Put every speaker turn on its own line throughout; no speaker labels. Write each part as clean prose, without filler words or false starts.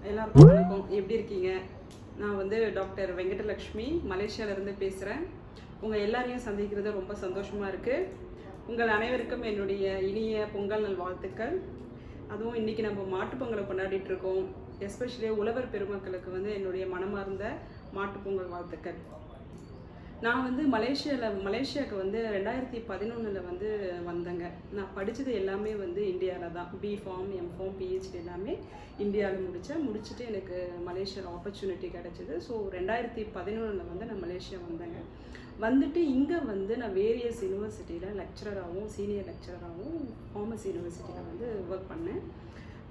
எல்லாருக்கும் வணக்கம். எப்படி இருக்கீங்க? நான் டாக்டர் வெங்கடலக்ஷ்மி மலேசியாவிலேருந்து பேசுகிறேன். உங்கள் எல்லாரையும் சந்திக்கிறது ரொம்ப சந்தோஷமாக இருக்குது. உங்கள் அனைவருக்கும் என்னுடைய இனிய பொங்கல் நல் வாழ்த்துக்கள். அதுவும் இன்றைக்கி நம்ம மாட்டுப்பொங்கலை கொண்டாடிட்டு இருக்கோம். எஸ்பெஷலி உழவர் பெருமக்களுக்கு என்னுடைய மனமார்ந்த மாட்டுப்பொங்கல் வாழ்த்துக்கள். நான் மலேசியாவுக்கு 2011 வந்தேங்க. நான் படித்தது எல்லாமே இந்தியாவில் தான். பிஃபார்ம், எம்ஃபார்ம், பிஹெச்டி எல்லாமே இந்தியாவில் முடிச்சுட்டு எனக்கு மலேசியாவில் ஆப்பர்ச்சுனிட்டி கிடச்சிது. ஸோ 2011 நான் மலேசியா வந்தேங்க. வந்துட்டு இங்கே நான் வேரியஸ் யூனிவர்சிட்டியில் லெக்சரராகவும் சீனியர் லெக்சரராகவும் ஃபார்மசி யூனிவர்சிட்டியில் ஒர்க்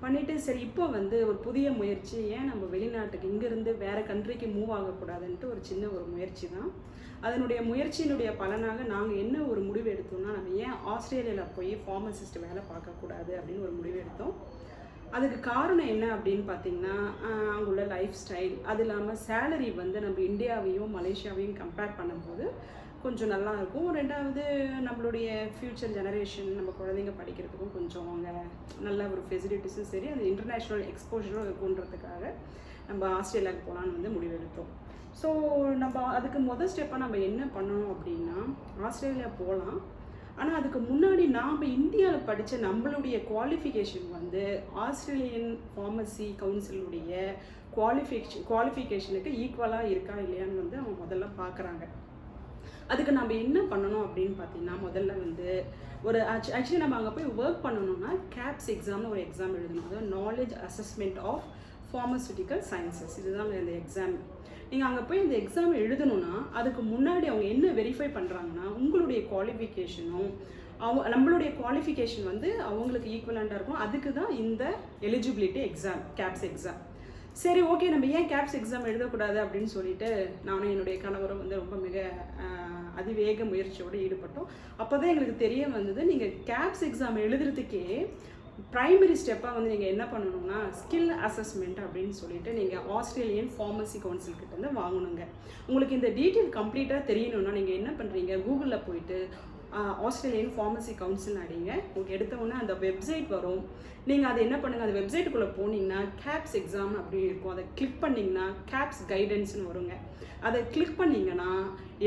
பண்ணிவிட்டு சரி இப்போ ஒரு புதிய முயற்சி, ஏன் நம்ம வெளிநாட்டுக்கு இங்கேருந்து வேறு கண்ட்ரிக்கு மூவ் ஆகக்கூடாதுன்ட்டு ஒரு சின்ன முயற்சி தான். அதனுடைய முயற்சியினுடைய பலனாக நாங்கள் என்ன ஒரு முடிவு எடுத்தோம்னா, நம்ம ஏன் ஆஸ்திரேலியாவில் போய் ஃபார்மசிஸ்ட் வேலை பார்க்கக்கூடாது அப்படின்னு ஒரு முடிவு எடுத்தோம். அதுக்கு காரணம் என்ன அப்படின்னு பார்த்தீங்கன்னா, அங்குள்ள லைஃப் ஸ்டைல், அது இல்லாமல் சேலரி நம்ம இந்தியாவையும் மலேசியாவையும் கம்பேர் பண்ணும்போது கொஞ்சம் நல்லா இருக்கும். ரெண்டாவது நம்மளுடைய ஃப்யூச்சர் ஜெனரேஷன், நம்ம குழந்தைங்க படிக்கிறதுக்கும் கொஞ்சம் அங்கே நல்ல ஒரு ஃபெசிலிட்டிஸும் சரி, அது இன்டர்நேஷ்னல் எக்ஸ்போஜரும் இருக்குன்றதுக்காக நம்ம ஆஸ்திரேலியாவுக்கு போகலான்னு முடிவெடுத்தோம். ஸோ நம்ம அதுக்கு முதல் ஸ்டெப்பாக நம்ம என்ன பண்ணணும் அப்படின்னா, ஆஸ்திரேலியா போகலாம். ஆனால் அதுக்கு முன்னாடி நாம் இந்தியாவில் படித்த நம்மளுடைய குவாலிஃபிகேஷன் ஆஸ்திரேலியன் ஃபார்மசி கவுன்சிலுடைய குவாலிஃபிகேஷனுக்கு ஈக்குவலாக இருக்கா இல்லையான்னு அவங்க முதல்ல பார்க்குறாங்க. அதுக்கு நம்ம என்ன பண்ணணும் அப்படின்னு பார்த்தீங்கன்னா, முதல்ல ஒரு ஆக்சுவலி நம்ம அங்கே போய் ஒர்க் பண்ணணும்னா கேப்ஸ் எக்ஸாம்னு ஒரு எக்ஸாம் எழுதணும். அதாவது knowledge assessment of pharmaceutical sciences. இதுதான் இந்த எக்ஸாம். நீங்கள் அங்கே போய் இந்த எக்ஸாம் எழுதணும்னா அதுக்கு முன்னாடி அவங்க என்ன வெரிஃபை பண்ணுறாங்கன்னா, உங்களுடைய குவாலிஃபிகேஷனும் நம்மளுடைய குவாலிஃபிகேஷன் அவங்களுக்கு ஈக்குவலண்ட்டாக இருக்கும். அதுக்கு தான் இந்த எலிஜிபிலிட்டி எக்ஸாம், கேப்ஸ் எக்ஸாம். சரி, ஓகே, நம்ம ஏன் கேப்ஸ் எக்ஸாம் எழுதக்கூடாது அப்படின்னு சொல்லிட்டு நானும் என்னுடைய கணவரும் ரொம்ப மிக அதிவேக முயற்சியோடு ஈடுபட்டோம். அப்போ தான் எங்களுக்கு தெரிய வந்தது, நீங்கள் கேப்ஸ் எக்ஸாம் எழுதுறதுக்கே ப்ரைமரி ஸ்டெப்பாக நீங்கள் என்ன பண்ணணும்னா ஸ்கில் அசஸ்மெண்ட் அப்படின்னு சொல்லிட்டு நீங்கள் ஆஸ்திரேலியன் ஃபார்மசி கவுன்சில்கிட்ட வாங்கணுங்க. உங்களுக்கு இந்த டீட்டெயில் கம்ப்ளீட்டாக தெரியணும்னா நீங்கள் என்ன பண்ணுறீங்க, கூகுளில் போயிட்டு ஆஸ்திரேலியன் ஃபார்மசி கவுன்சில் அடிங்க. உங்களுக்கு எடுத்தோடனே அந்த வெப்சைட் வரும். நீங்கள் அதை என்ன பண்ணுங்கள், அந்த வெப்சைட்டுக்குள்ளே போனீங்கன்னா கேப்ஸ் எக்ஸாம் அப்படி இருக்கும். அதை கிளிக் பண்ணிங்கன்னா கேப்ஸ் கைடன்ஸ்னு வருங்க. அதை கிளிக் பண்ணிங்கன்னா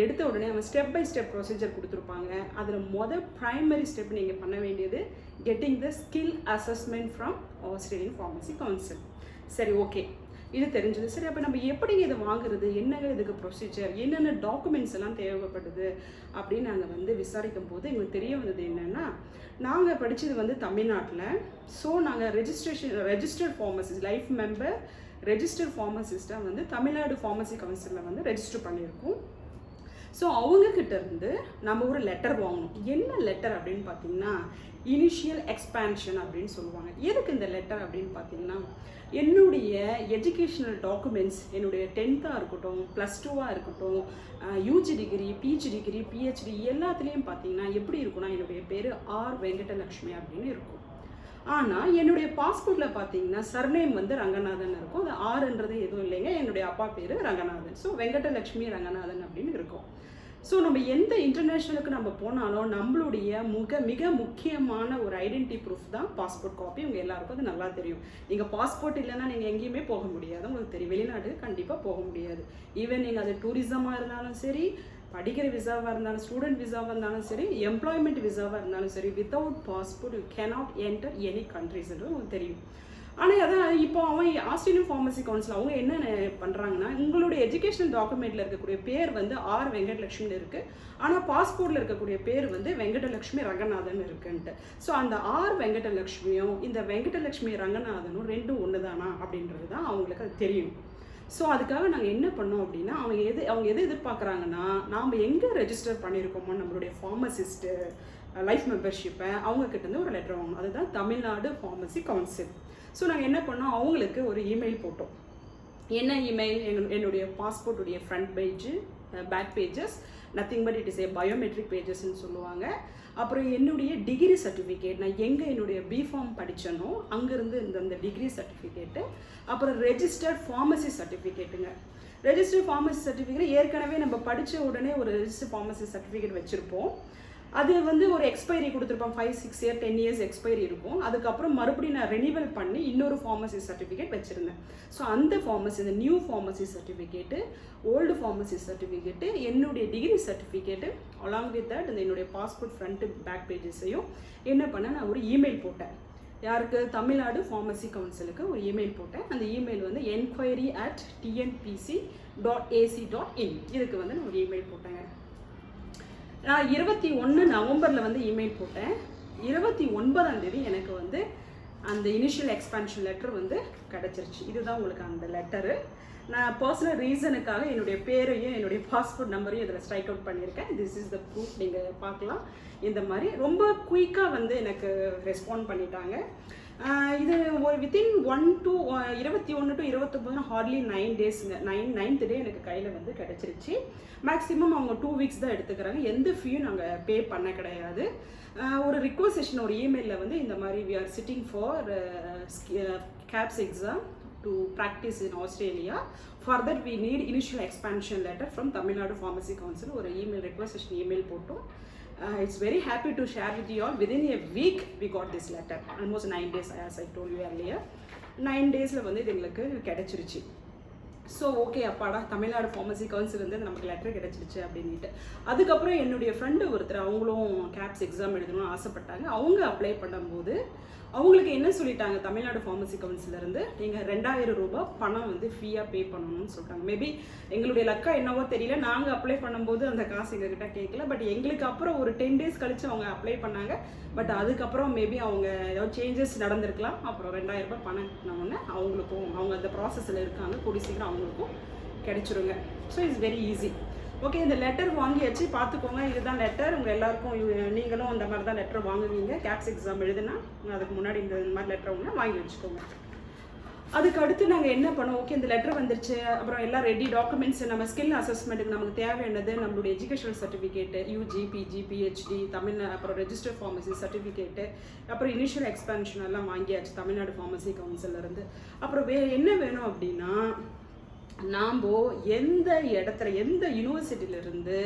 எடுத்த உடனே அவங்க ஸ்டெப் பை ஸ்டெப் ப்ரொசீஜர் கொடுத்துருப்பாங்க. அதில் ப்ரைமரி ஸ்டெப் நீங்கள் பண்ண வேண்டியது getting the skill assessment from Australian pharmacy council. சரி, ஓகே, இது தெரிஞ்சது. சரி, அப்போ நம்ம எப்படிங்க இதை வாங்குறது, என்னங்க இதுக்கு ப்ரொசீஜர், என்னென்ன டாக்குமெண்ட்ஸ் எல்லாம் தேவைப்படுது அப்படின்னு நாங்கள் விசாரிக்கும் போது எங்களுக்கு தெரிய வந்தது என்னென்னா, நாங்கள் படித்தது தமிழ்நாட்டில். ஸோ நாங்கள் registered pharmacist, life member registered ஃபார்மசிஸ்ட்டாக தமிழ்நாடு ஃபார்மசி கவுன்சிலில் ரெஜிஸ்டர் பண்ணியிருக்கோம். ஸோ அவங்கக்கிட்ட இருந்து நம்ம ஒரு லெட்டர் வாங்கணும். என்ன லெட்டர் அப்படின்னு பார்த்தீங்கன்னா, இனிஷியல் எக்ஸ்பேன்ஷன் அப்படின்னு சொல்லுவாங்க. எதுக்கு இந்த லெட்டர் அப்படின்னு பார்த்தீங்கன்னா, என்னுடைய எஜுகேஷ்னல் டாக்குமெண்ட்ஸ், என்னுடைய 10th இருக்கட்டும், +2 இருக்கட்டும், UG degree, PG degree, PhD எல்லாத்துலேயும் பார்த்தீங்கன்னா எப்படி இருக்குன்னா, என்னுடைய பேர் ஆர் வெங்கடலக்ஷ்மி அப்படின்னு இருக்கும். ஆனால் என்னுடைய பாஸ்போர்ட்டில் பார்த்தீங்கன்னா சர்நேம் ரங்கநாதன் இருக்கும். அது ஆறுன்றது எதுவும் இல்லைங்க, என்னுடைய அப்பா பேர் ரங்கநாதன். ஸோ வெங்கடலக்ஷ்மி ரங்கநாதன் அப்படின்னு இருக்கும். ஸோ நம்ம எந்த இன்டர்நேஷ்னலுக்கு நம்ம போனாலும் நம்மளுடைய மிக முக்கியமான ஒரு ஐடென்டிட்டி ப்ரூஃப் தான் பாஸ்போர்ட் காப்பி. உங்கள் எல்லாருக்கும் அது நல்லா தெரியும். நீங்கள் பாஸ்போர்ட் இல்லைன்னா நீங்கள் எங்கேயுமே போக முடியாது. உங்களுக்கு தெரியும், வெளிநாடு கண்டிப்பாக போக முடியாது. ஈவன் நீங்கள் அது டூரிசமாக இருந்தாலும் சரி, படிக்கிற விசாவாக இருந்தாலும், ஸ்டூடெண்ட் விசாவாக இருந்தாலும் சரி, எம்ப்ளாய்மெண்ட் விசாவாக இருந்தாலும் சரி, without passport you cannot enter any கண்ட்ரிஸ்ன்றது உங்களுக்கு தெரியும். ஆனால் அதான் இப்போ ஆஸ்திரேலியன் ஃபார்மசி கவுன்சில் அவங்க என்ன பண்ணுறாங்கன்னா, உங்களுடைய எஜுகேஷனல் டாக்குமெண்ட்டில் இருக்கக்கூடிய பேர் ஆர் வெங்கடலக்ஷ்மின்னு இருக்குது. ஆனால் பாஸ்போர்ட்டில் இருக்கக்கூடிய பேர் வெங்கடலக்ஷ்மி ரங்கநாதன் இருக்குன்ட்டு. ஸோ அந்த ஆர் வெங்கடலக்ஷ்மியும் இந்த வெங்கடலக்ஷ்மி ரங்கநாதனும் ரெண்டும் ஒன்று தானா அப்படின்றது தான் அவங்களுக்கு அது தெரியும். ஸோ அதுக்காக நாங்கள் என்ன பண்ணோம் அப்படின்னா, அவங்க எது எதிர்பார்க்குறாங்கன்னா, நாம் எங்கே ரெஜிஸ்டர் பண்ணியிருக்கோமோ நம்மளுடைய ஃபார்மசிஸ்ட்டு லைஃப் மெம்பர்ஷிப்பை அவங்கக்கிட்டேருந்து ஒரு லெட்டர் வாங்கணும். அதுதான் தமிழ்நாடு ஃபார்மசி கவுன்சில். ஸோ நாங்கள் என்ன பண்ணோம், அவங்களுக்கு ஒரு இமெயில் போட்டோம். என்ன இமெயில், என்னுடைய பாஸ்போர்ட்டுடைய front page, back pages, nothing but it is a biometric பேஜஸ்ன்னு சொல்லுவாங்க. அப்புறம் என்னுடைய டிகிரி சர்டிஃபிகேட், நான் எங்கே என்னுடைய பிஃபார்ம் படித்தனோ அங்கேருந்து இந்த டிகிரி சர்டிஃபிகேட்டு, அப்புறம் ரெஜிஸ்டர்ட் ஃபார்மசி சர்டிஃபிகேட்டுங்க. ரெஜிஸ்டர்ட் ஃபார்மசி சர்டிஃபிகேட் ஏற்கனவே நம்ம படித்த உடனே ஒரு ரெஜிஸ்டர்ட் ஃபார்மசி சர்டிஃபிகேட் வச்சுருப்போம். அது வந்து ஒரு எக்ஸ்பைரி கொடுத்துருப்பாங்க, 5, 6 இயர் 10 இயர்ஸ் எக்ஸ்பைரி இருக்கும். அதுக்கப்புறம் மறுபடியும் நான் ரெனிவல் பண்ணி இன்னொரு ஃபார்மசி சர்டிஃபிகேட் வச்சுருந்தேன். ஸோ அந்த ஃபார்மசி, இந்த new pharmacy certificate, old pharmacy certificate, என்னுடைய degree certificate, along with that இந்த என்னுடைய பாஸ்போர்ட் ஃப்ரண்ட் பேக் பேஜஸையும் என்ன பண்ணேன், நான் ஒரு இமெயில் போட்டேன். யாருக்கு? தமிழ்நாடு ஃபார்மசி கவுன்சிலுக்கு ஒரு இமெயில் போட்டேன். அந்த இமெயில் வந்து enquiry@tnpsc.ac.in. இதுக்கு வந்து நான் ஒரு இமெயில் போட்டேங்க. நான் 21 நவம்பரில் வந்து இமெயில் போட்டேன். 29ஆம் தேதி எனக்கு வந்து அந்த இனிஷியல் எக்ஸ்பான்ஷன் லெட்டர் வந்து கிடச்சிருச்சு. இதுதான் உங்களுக்கு அந்த லெட்டரு. நான் பர்சனல் ரீசனுக்காக என்னுடைய பேரையும் என்னுடைய பாஸ்போர்ட் நம்பரையும் இதில் ஸ்ட்ரைக் அவுட் பண்ணியிருக்கேன். திஸ் இஸ் த ப்ரூஃப், நீங்கள் பார்க்கலாம். இந்த மாதிரி ரொம்ப குயிக்காக வந்து எனக்கு ரெஸ்பாண்ட் பண்ணிட்டாங்க. இது ஒரு வித்தின் 21 to 29 ஹார்ட்லி 9 டேஸுங்க. 9th டே எனக்கு கையில் வந்து கிடச்சிருச்சு. மேக்ஸிமம் அவங்க 2 வீக்ஸ் தான் எடுத்துக்கிறாங்க. எந்த ஃபீயும் நாங்கள் பே பண்ண கிடையாது. ஒரு ரிக்வெஸ்டேஷன் ஒரு இமெயிலில் வந்து இந்த மாதிரி we are sitting for CAPS exam to practice in Australia. For that we need initial expansion letter from Tamilnadu Pharmacy Council. ஒரு இமெயில் ரிக்வெஸ்டேஷன் இமெயில் போட்டோம். It's very happy to share with you all. Within a week we got this letter. Almost 9 days, as I told you earlier. 9 daysல வந்து இது எங்களுக்கு கிடைச்சிருச்சு. So okay, அப்பாடா, Tamil Nadu pharmacy council வந்து நமக்கு letter கிடச்சிருச்சு அப்படின்ட்டு. அதுக்கப்புறம் என்னுடைய ஃப்ரெண்டு ஒருத்தர், அவங்களும் கேப்ஸ் எக்ஸாம் எழுதணும்னு ஆசைப்பட்டாங்க. அவங்க அப்ளை பண்ணும்போது அவங்களுக்கு என்ன சொல்லிட்டாங்க, தமிழ்நாடு ஃபார்மசி கவுன்சிலேருந்து நீங்கள் 2000 ரூபாய் பணம் வந்து ஃபீயாக பே பண்ணணும்னு சொல்லிட்டாங்க. மேபி எங்களுடைய லக்கா என்னவோ தெரியல, நாங்கள் அப்ளை பண்ணும்போது அந்த காசு எங்ககிட்ட கேட்கல. பட் எங்களுக்கு அப்புறம் ஒரு 10 டேஸ் கழித்து அவங்க அப்ளை பண்ணாங்க. பட் அதுக்கப்புறம் மேபி அவங்க ஏதாவது சேஞ்சஸ் நடந்திருக்கலாம். அப்புறம் 2000 ரூபாய் பணம் கட்டினோடனே அவங்களுக்கும், அவங்க அந்த ப்ராசஸில் இருக்காங்க, கூடி சீக்கிரம் அவங்களுக்கும் கிடைச்சிருங்க. So it's very easy. Okay, இந்த லெட்டர் வாங்கியாச்சு, பார்த்துக்கோங்க. இதுதான் லெட்டர். உங்கள் எல்லாருக்கும் நீங்களும் அந்த மாதிரி தான் லெட்டர் வாங்குவீங்க. கேப்ஸ் எக்ஸாம் எழுதுனா அதுக்கு முன்னாடி இந்த மாதிரி லெட்டர் ஒன்று வாங்கி வச்சுக்கோங்க. அதுக்கு அடுத்து நாங்கள் என்ன பண்ணோம், ஓகே இந்த லெட்டர் வந்துருச்சு, அப்புறம் எல்லாம் ரெடி டாக்குமெண்ட்ஸ், நம்ம ஸ்கில் அசஸ்மெண்ட்டுக்கு நமக்கு தேவையானது நம்மளுடைய educational certificate, UG, PG, PhD, அப்புறம் ரெஜிஸ்டர் ஃபார்மசி சர்டிஃபிகேட்டு, அப்புறம் இனிஷியல் எக்ஸ்பான்ஷன் எல்லாம் வாங்கியாச்சு தமிழ்நாடு ஃபார்மசி கவுன்சிலேருந்து. அப்புறம் என்ன வேணும் அப்படின்னா, நாம் எந்த இடத்துல, எந்த யூனிவர்சிட்டியிலேருந்து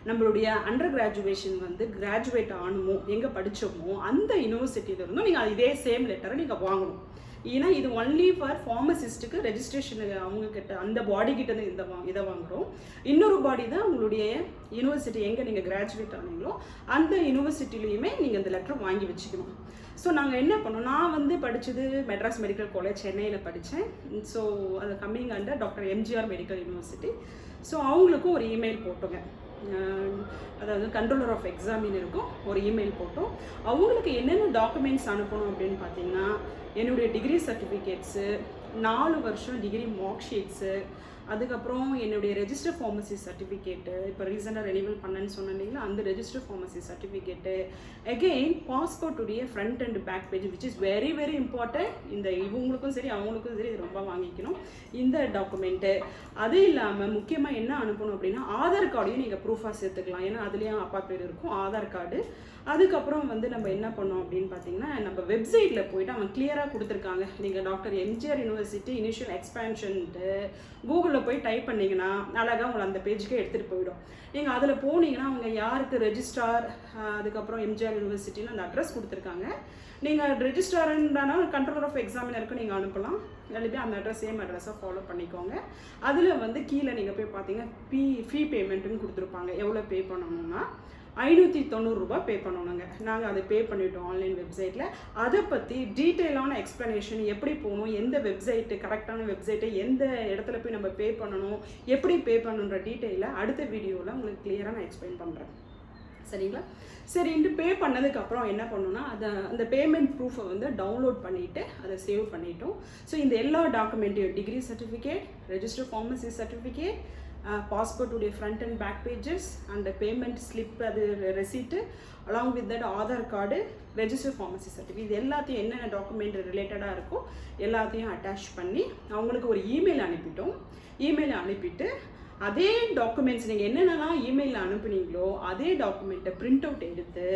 நம்மளுடைய அண்டர் கிராஜுவேஷன் வந்து கிராஜுவேட் ஆகணுமோ, எங்கே படித்தோமோ அந்த யூனிவர்சிட்டியிலேருந்தும் நீங்கள் இதே சேம் லெட்டரை நீங்கள் வாங்கணும். ஏன்னா இது ஒன்லி ஃபார் ஃபார்மசிஸ்ட்டுக்கு ரெஜிஸ்ட்ரேஷன், அவங்கக்கிட்ட அந்த பாடி கிட்ட இதை வாங்குகிறோம். இன்னொரு பாடி தான் உங்களுடைய யூனிவர்சிட்டி எங்கே நீங்கள் கிராஜுவேட் ஆனீங்களோ அந்த யூனிவர்சிட்டிலையுமே நீங்கள் இந்த லெட்டர் வாங்கி வச்சுக்கணும். ஸோ நாங்கள் என்ன பண்ணோம், நான் வந்து படித்தது மெட்ராஸ் மெடிக்கல் காலேஜ் சென்னையில் படித்தேன். ஸோ அது coming under doctor MGR medical university. So அவங்களுக்கும் ஒரு இமெயில் போட்டோங்க. அதாவது கண்ட்ரோலர் ஆஃப் எக்ஸாமினருக்கும் ஒரு இமெயில் போட்டோம். அவங்களுக்கு என்னென்ன டாக்குமெண்ட்ஸ் அனுப்பணும் அப்படின்னு பார்த்தீங்கன்னா, என்னுடைய டிகிரி சர்டிஃபிகேட்ஸு, 4 வருஷம் டிகிரி மார்க் ஷீட்ஸு, அதுக்கப்புறம் என்னுடைய ரெஜிஸ்டர் ஃபார்மசி சர்டிஃபிகேட்டு, இப்போ ரீசெண்டாக ரெனிவல் பண்ணேன்னு சொன்னீங்களா அந்த ரெஜிஸ்டர் ஃபார்மசி சர்டிஃபிகேட்டு, அகெயின் பாஸ்போர்ட்டுடைய front and back page which is very very important. இந்த இவங்களுக்கும் சரி அவங்களுக்கும் சரி இது ரொம்ப வாங்கிக்கணும் இந்த டாக்குமெண்ட்டு. அது இல்லாமல் முக்கியமாக என்ன அனுப்பணும் அப்படின்னா, ஆதார் கார்டையும் நீங்கள் ப்ரூஃபாக சேர்த்துக்கலாம். ஏன்னா அதுலேயும் அப்பா பேர் இருக்கும், ஆதார் கார்டு. அதுக்கப்புறம் வந்து நம்ம என்ன பண்ணோம் அப்படின்னு பார்த்தீங்கன்னா, நம்ம வெப்சைட்டில் போய்ட்டு அவங்க கிளியராக கொடுத்துருக்காங்க. நீங்கள் டாக்டர் எம்ஜிஆர் யூனிவர்சிட்டி இனிஷியல் எக்ஸ்பான்ஷன்ட்டு கூகுளில் போய் டைப் பண்ணிங்கன்னா அழகாக உங்களை அந்த பேஜுக்கே எடுத்துகிட்டு போயிடும். நீங்கள் அதில் போனீங்கன்னா அவங்க யாருக்கு ரெஜிஸ்ட்ரார், அதுக்கப்புறம் எம்ஜிஆர் யூனிவர்சிட்டின்னு அந்த அட்ரஸ் கொடுத்துருக்காங்க. நீங்கள் ரெஜிஸ்ட்ரார்ன்றானா கண்ட்ரோலர் ஆஃப் எக்ஸாமினருக்கு நீங்கள் அனுப்பலாம். எழுதி அந்த அட்ரஸ் சேம் அட்ரஸாக ஃபாலோ பண்ணிக்கோங்க. அதில் வந்து கீழே நீங்கள் போய் பார்த்தீங்கன்னா ஃபீ பேமெண்ட்டுன்னு கொடுத்துருப்பாங்க. எவ்வளோ பே பண்ணணும்னா 590 ரூபாய் பே பண்ணணுங்க. நாங்கள் அதை பே பண்ணிவிட்டோம் ஆன்லைன் வெப்சைட்டில். அதை பற்றி டீட்டெயிலான எக்ஸ்ப்ளனேஷன், எப்படி போகணும், எந்த வெப்சைட்டு கரெக்டான வெப்சைட்டை, எந்த இடத்துல போய் நம்ம பே பண்ணணும், எப்படி பே பண்ணணுன்ற டீட்டெயிலை அடுத்த வீடியோவில் உங்களுக்கு கிளியராக நான் எக்ஸ்பிளைன் பண்ணுறேன். சரிங்களா? சரின்ட்டு பே பண்ணதுக்கப்புறம் என்ன பண்ணணும்னா, அந்த பேமெண்ட் ப்ரூஃபை வந்து டவுன்லோட் பண்ணிவிட்டு அதை சேவ் பண்ணிட்டோம். ஸோ இந்த எல்லா டாக்குமெண்ட்டையும், degree certificate, register pharmacy certificate, பாஸ்போர்ட்டுடைய ஃப்ரண்ட் அண்ட் பேக் பேஜஸ், அந்த பேமெண்ட் ஸ்லிப், அது receipt, along with that Aadhaar card, register pharmacy certificate, இது எல்லாத்தையும் என்னென்ன டாக்குமெண்ட் ரிலேட்டடாக இருக்கோ எல்லாத்தையும் அட்டாச் பண்ணி அவங்களுக்கு ஒரு இமெயில் அனுப்பிட்டோம். இமெயில் அனுப்பிட்டு அதே டாக்குமெண்ட்ஸ் நீங்கள் என்னென்னலாம் இமெயிலில் அனுப்புனீங்களோ அதே டாக்குமெண்ட்டை பிரிண்ட் அவுட் எடுத்து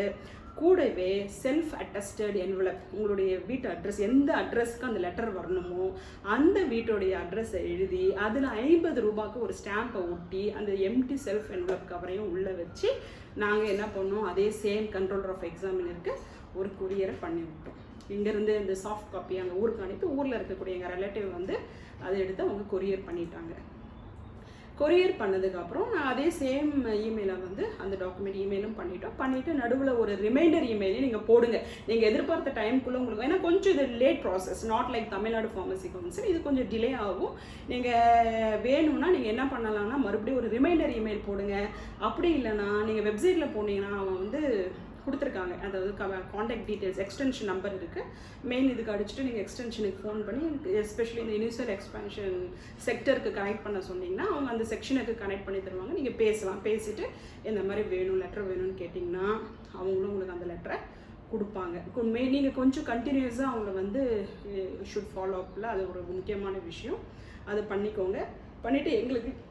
கூடவே செல்ஃப் அட்டஸ்டட் என்வலப், உங்களுடைய வீட்டு அட்ரஸ், எந்த அட்ரஸ்க்கு அந்த லெட்டர் வரணுமோ அந்த வீட்டுடைய அட்ரஸை எழுதி அதில் 50 ரூபாய்க்கு ஒரு ஸ்டாம்பை ஒட்டி அந்த எம்டி செல்ஃப் என்வலப் கவரையும் உள்ளே வச்சு நாங்கள் என்ன பண்ணோம், அதே சேம் கண்ட்ரோலர் ஆஃப் எக்ஸாமினருக்கு ஒரு கொரியரை பண்ணி விட்டோம். இங்கேருந்து இந்த சாஃப்ட் காப்பி அங்கே ஊருக்கு அனுப்பி ஊரில் இருக்கக்கூடிய எங்கள் ரிலேட்டிவ் வந்து அதை எடுத்து அவங்க கொரியர் பண்ணிட்டாங்க. கொரியர் பண்ணதுக்கப்புறம் நான் அதே சேம் இமெயிலை வந்து அந்த டாக்குமெண்ட் இமெயிலும் பண்ணிவிட்டு நடுவில் ஒரு ரிமைண்டர் இமெயிலையும் நீங்கள் போடுங்க. நீங்கள் எதிர்பார்த்த டைமுக்குள்ளே உங்களுக்கு, ஏன்னா கொஞ்சம் இது late process, not like Tamil Nadu pharmacy council, இது கொஞ்சம் டிலே ஆகும். நீங்கள் வேணும்னா நீங்கள் என்ன பண்ணலாம்னா மறுபடியும் ஒரு ரிமைண்டர் இமெயில் போடுங்க. அப்படி இல்லைன்னா நீங்கள் வெப்சைட்டில் போனீங்கன்னா அவன் வந்து கொடுத்துருக்காங்க, அதாவது காண்டாக்ட் டீட்டெயில்ஸ், எக்ஸ்டென்ஷன் நம்பர் இருக்குது, மெயின் இதுக்கு அடிச்சுட்டு நீங்கள் எக்ஸ்டென்ஷனுக்கு ஃபோன் பண்ணி எஸ்பெஷலி இந்த இனிஷியல் எக்ஸ்பேன்ஷன் செக்டருக்கு கனெக்ட் பண்ண சொன்னீங்கன்னா அவங்க அந்த செக்ஷனுக்கு கனெக்ட் பண்ணி தருவாங்க. நீங்கள் பேசலாம், பேசிவிட்டு இந்த மாதிரி வேணும் லெட்டர் வேணும்னு கேட்டிங்கன்னா அவங்களும் உங்களுக்கு அந்த லெட்டரை கொடுப்பாங்க. நீங்கள் கொஞ்சம் கண்டினியூஸாக அவங்கள வந்து ஷுட் ஃபாலோ அப்பில், அது ஒரு முக்கியமான விஷயம், அது பண்ணிக்கோங்க. பண்ணிவிட்டு எங்களுக்கு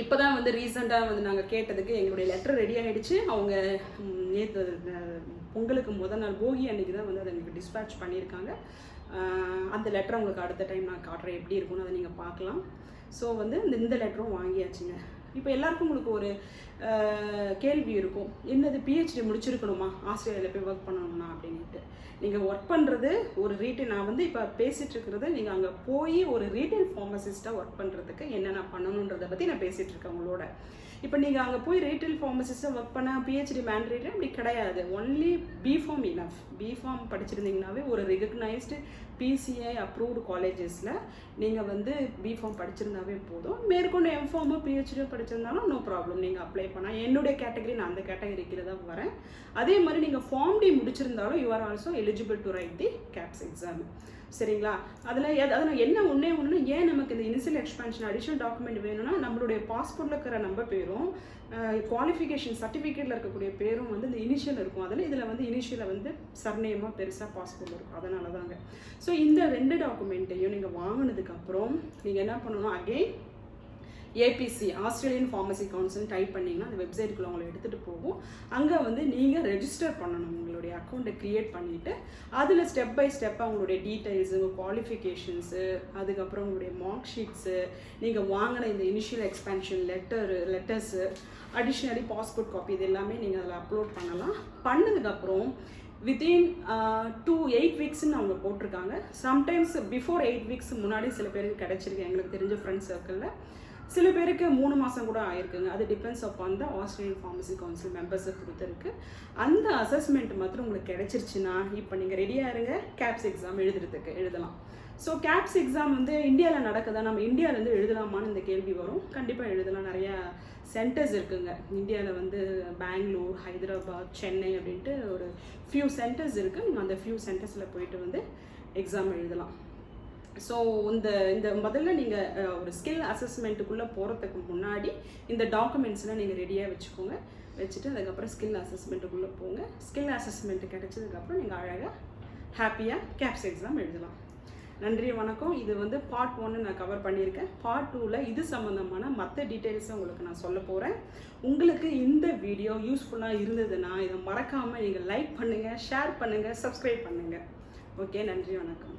இப்போ தான் வந்து ரீசெண்டாக வந்து நாங்கள் கேட்டதுக்கு எங்களுடைய லெட்டர் ரெடி ஆகிடுச்சு. அவங்க நேற்று பொங்கலுக்கு முதல் நாள் போகி அன்றைக்கி தான் வந்து அதை எங்களுக்கு டிஸ்பேட்ச் பண்ணியிருக்காங்க. அந்த லெட்டர் உங்களுக்கு அடுத்த டைம் நான் காட்டுறேன் எப்படி இருக்கும்னு அதை நீங்கள் பார்க்கலாம். ஸோ வந்து இந்த லெட்டரும் வாங்கியாச்சுங்க. இப்போ எல்லாருக்கும் உங்களுக்கு ஒரு கேள்வி இருக்கும், என்னது பிஹெச்டி முடிச்சிருக்கணுமா ஆஸ்திரேலியாவில் போய் ஒர்க் பண்ணணும்னா அப்படின்ட்டு. நீங்கள் ஒர்க் பண்ணுறது ஒரு ரீட்டைல், நான் வந்து இப்போ பேசிகிட்டு இருக்கிறது நீங்கள் அங்கே போய் ஒரு ரீட்டைல் ஃபார்மசிஸ்ட்டாக ஒர்க் பண்ணுறதுக்கு என்னென்ன பண்ணணுன்றதை பற்றி நான் பேசிகிட்டு இருக்கேன் உங்களோட. இப்போ நீங்கள் அங்கே போய் ரீட்டைல் ஃபார்மசிஸ்ட்டாக ஒர்க் பண்ண பிஹெச்டி மேண்டேட்டரி அப்படி கிடையாது. Only BPharm enough. பிஃபார்ம் படிச்சிருந்தீங்கன்னாவே ஒரு ரெகக்னைஸ்டு பிசிஐ அப்ரூவ்டு காலேஜஸில் நீங்கள் வந்து பிஃபார்ம் படிச்சிருந்தாவே போதும். மேற்கொண்டு எம்ஃபார்மோ பிஹெச்டியோ படிச்சிருந்தாலும் நோ ப்ராப்ளம், நீங்கள் அப்ளை பண்ணால். என்னுடைய கேட்டகரி நான் அந்த கேட்டகரிக்கு தான் வரேன். அதே மாதிரி நீங்கள் ஃபார்ம் டி முடிச்சிருந்தாலும் you are also eligible to write the KAPS exam. சரிங்களா? அதில் என்ன ஒன்றே ஏன் நமக்கு இந்த இனிஷியல் எக்ஸ்பேன்ஷன் அடிஷனல் டாக்குமெண்ட் வேணும்னா நம்மளுடைய பாஸ்போர்ட்டில் இருக்கிற நம்ம பேரும் குவாலிஃபிகேஷன் சர்டிஃபிகேட்டில் இருக்கக்கூடிய பேரும் வந்து இந்த இனிஷியல் இருக்கும். இதில் வந்து இனிஷியலை வந்து சர்நேமாக பெருசாக பாஸ்போர்ட்டில் இருக்கும். அதனால தாங்க. ஸோ இந்த 2 டாக்குமெண்ட்டையும் நீங்கள் வாங்கினதுக்கப்புறம் நீங்கள் என்ன பண்ணணும், again ABC Australian pharmacy council type பண்ணிங்கன்னா அந்த வெப்சைட்டுக்குள்ளே உங்களை எடுத்துகிட்டு போகும். அங்கே வந்து நீங்கள் ரெஜிஸ்டர் பண்ணணும், உங்களுடைய அக்கௌண்ட்டை க்ரியேட் பண்ணிவிட்டு அதில் ஸ்டெப் பை ஸ்டெப்பாக உங்களுடைய டீட்டெயில்ஸு, உங்கள் குவாலிஃபிகேஷன்ஸு, அதுக்கப்புறம் உங்களுடைய மார்க் ஷீட்ஸு, நீங்கள் வாங்கின இந்த initial expansion letters, additionally passport copy, இது எல்லாமே நீங்கள் அதில் அப்லோட் பண்ணலாம். பண்ணதுக்கப்புறம் வித்தின் 8 வீக்ஸ்ன்னு அவங்க போட்டிருக்காங்க. சம்டைம்ஸ் பிஃபோர் 8 வீக்ஸ் முன்னாடி சில பேருக்கு கிடச்சிருக்கு, எங்களுக்கு தெரிஞ்ச ஃப்ரெண்ட்ஸ் சர்க்கிளில். சில பேருக்கு 3 மாதம் கூட ஆயிருக்குங்க. அது depends upon the Australian pharmacy council மெம்பர்ஸை பொறுத்திருக்கு. அந்த அசஸ்மெண்ட் மாத்திரம் உங்களுக்கு கிடைச்சிருச்சுன்னா இப்போ நீங்கள் ரெடியாக இருங்க, கேப்ஸ் எக்ஸாம் எழுதலாம். ஸோ கேப்ஸ் எக்ஸாம் வந்து இந்தியாவில் நடக்குதா, நம்ம இந்தியாவிலேருந்து எழுதலாமான்னு இந்த கேள்வி வரும். கண்டிப்பாக எழுதலாம். நிறையா சென்டர்ஸ் இருக்குங்க இந்தியாவில் வந்து பெங்களூர், ஹைதராபாத், சென்னை அப்படின்ட்டு ஒரு ஃபியூ சென்டர்ஸ் இருக்குது. நீங்கள் அந்த ஃபியூ சென்டர்ஸில் போயிட்டு வந்து எக்ஸாம் எழுதலாம். ஸோ இந்த முதல்ல நீங்கள் ஒரு ஸ்கில் அசஸ்மெண்ட்டுக்குள்ளே போகிறதுக்கு முன்னாடி இந்த டாக்குமெண்ட்ஸ்லாம் நீங்கள் ரெடியாக வச்சுக்கோங்க. வச்சுட்டு அதுக்கப்புறம் ஸ்கில் அசஸ்மெண்ட்டுக்குள்ளே போங்க. ஸ்கில் அசஸ்மெண்ட்டு கிடைச்சதுக்கப்புறம் நீங்கள் அழகாக ஹாப்பியாக கேப்ஸ் எக்ஸாம் எழுதலாம். நன்றி, வணக்கம். இது வந்து பார்ட் 1 நான் கவர் பண்ணியிருக்கேன். பார்ட் 2ல் இது சம்மந்தமான மற்ற டீட்டெயில்ஸை உங்களுக்கு நான் சொல்ல போகிறேன். உங்களுக்கு இந்த வீடியோ யூஸ்ஃபுல்லாக இருந்ததுன்னா இதை மறக்காமல் நீங்கள் லைக் பண்ணுங்கள், ஷேர் பண்ணுங்கள், சப்ஸ்கிரைப் பண்ணுங்கள். ஓகே, நன்றி, வணக்கம்.